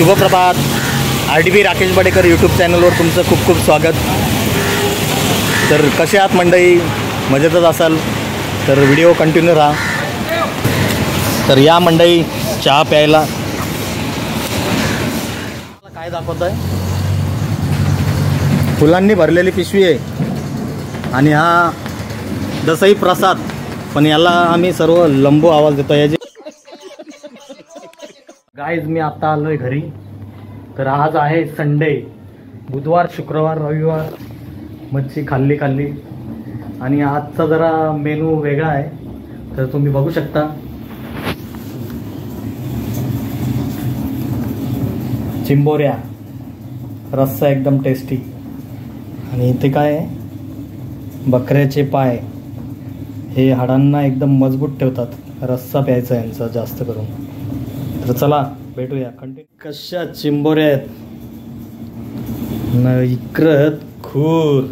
शुभप्रभात. RDP Rakesh Badekar YouTube चॅनलवर तुमचं खूप खूप स्वागत. तर कसे आहात मंडळी? मजेतच असाल तर व्हिडिओ कंटिन्यू राहा. तर या मंडळी चहा प्यायला. काय दाखवत आहे? फुलांनी भरलेली पिशवी आहे आणि हा दसई प्रसाद, पण याला आम्ही सर्व लंबू आवाज देतो. याची गाईज मी आता आलोय घरी. तर आज आहे संडे. बुधवार, शुक्रवार, रविवार मच्छी खाल्ली आणि आजचा जरा मेनू वेगळा आहे. तर तुम्ही बघू शकता. चिंबोऱ्या, रस्सा एकदम टेस्टी. आणि इथे काय आहे? बकऱ्याचे पाय. हे हाडांना एकदम मजबूत ठेवतात. रस्सा प्यायचा यांचा जास्त करून. तर चला भेटूया. कंटिन्यू. कशा चिंबोऱ्या आहेत न इकरत खूर.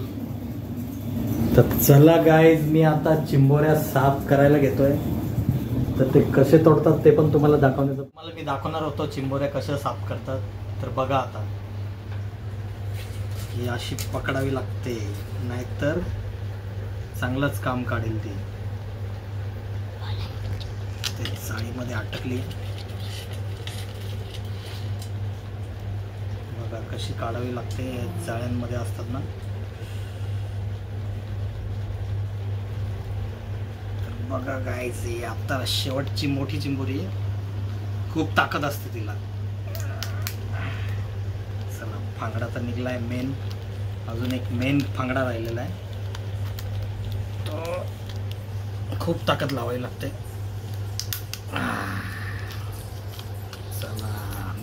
तर चला गाईज मी आता चिंबोऱ्या साफ करायला घेतोय. तर ते कसे तोडतात ते पण तुम्हाला दाखवण्याचं मी दाखवणार होतो. चिंबोऱ्या कशा साफ करतात तर बघा आता. ही अशी पकडावी लागते, नाहीतर चांगलंच काम काढेल ती. ते जाळीमध्ये अटकली. बघा कशी काढावी लागते. जाळ्यांमध्ये असतात ना. तर बघा गाईज, आता शेवटची मोठी चिंबोरी. खूप ताकद असते तिला. चला, फांगडा तर निघलाय मेन. अजून एक मेन फांगडा राहिलेला आहे. तो खूप ताकद लावावी लागते. चला,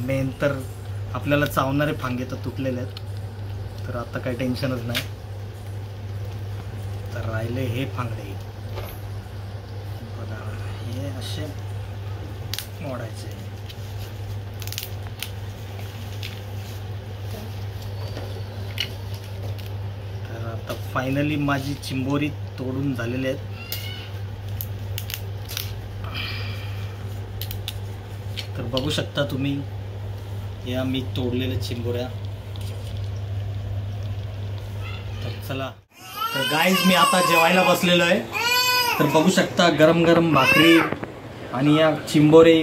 मेन तर आपल्याला चावणारे फांगे तर तुटलेले आहेत. तर आता काही टेन्शनच नाही. तर राहिले हे फांगडे. बघा, हे असे मोडायचे. तर आता फायनली माझी चिंबोरी तोडून झालेली आहेत. तर बघू शकता तुम्ही या मी तोडलेल्या चिंबोऱ्या. तर चला. तर गाईज मी आता जेवायला बसलेलो आहे. तर बघू शकता गरम गरम भाकरी आणि या चिंबोरे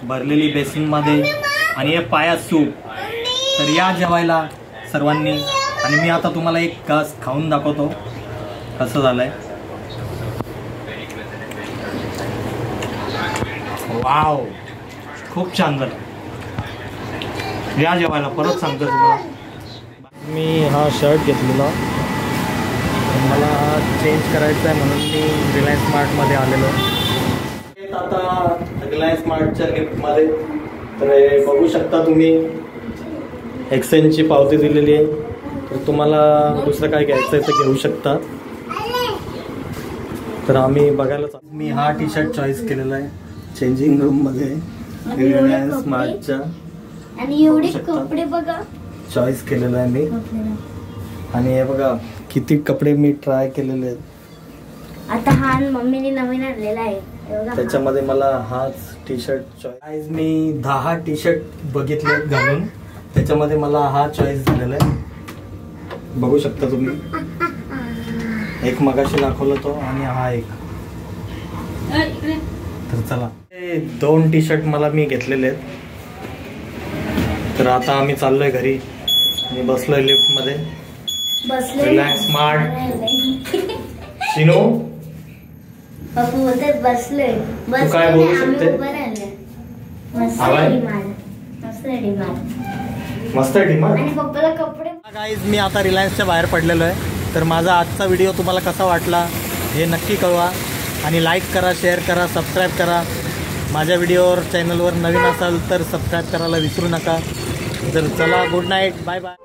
भरलेली बेसिनमध्ये आणि हे पाया सूप. तर या जेवायला सर्वांनी. आणि मी आता तुम्हाला एक घास खाऊन दाखवतो कसं झालंय. वाव, खूप छान झालं. या जेवायला. परत सांगतो तुम्हाला. मी हा शर्ट घेतलेला. मला चेंज करायचा आहे म्हणून मी रिलायन्स स्मार्टमध्ये आलेलो. आता रिलायन्स स्मार्टच्या लिफ्टमध्ये. तर हे बघू शकता तुम्ही. एक्सचेंजची पावती दिलेली आहे. तर तुम्हाला दुसरं काय घ्यायचं आहे तर घेऊ शकता. तर आम्ही बघायला. मी हा टी शर्ट चॉईस केलेला आहे चेंजिंग रूममध्ये रिलायन्स स्मार्टच्या. आणि एवढे कपडे बघा चॉईस केलेला आहे मी. आणि हे बघा किती कपडे मी ट्राय केलेले आहेत. आता हा मम्मीने नवीन आणलेला आहे. त्याच्यामध्ये मला हाच टी शर्ट चॉईस. मी 10 टी शर्ट बघितले घालून. त्याच्यामध्ये मला हा चॉईस झालेला आहे. बघू शकता तुम्ही. एक मगाशी दाखवला तो आणि हा एक. तर चला, 2 टी शर्ट मला मी घेतलेले आहेत. तर आता आम्ही चाललोय घरी. मी बसलोय लिफ्ट मध्ये. Reliance smart. चिनो पप्पू बोलते बसलोय. तू काय बोलू शकते? मस्त डिमांड. आणि पप्पाला कपडे. गाईज मी आता रिलायन्सच्या बाहेर पडलेलो आहे. तर माझा आजचा व्हिडिओ तुम्हाला कसा वाटला हे नक्की कळवा. आणि लाईक करा, शेअर करा, सबस्क्राईब करा. माझ्या व्हिडिओवर चॅनलवर नवीन असाल तर सबस्क्राईब करायला विसरू नका. तर चला, गुड नाईट, बाय बाय.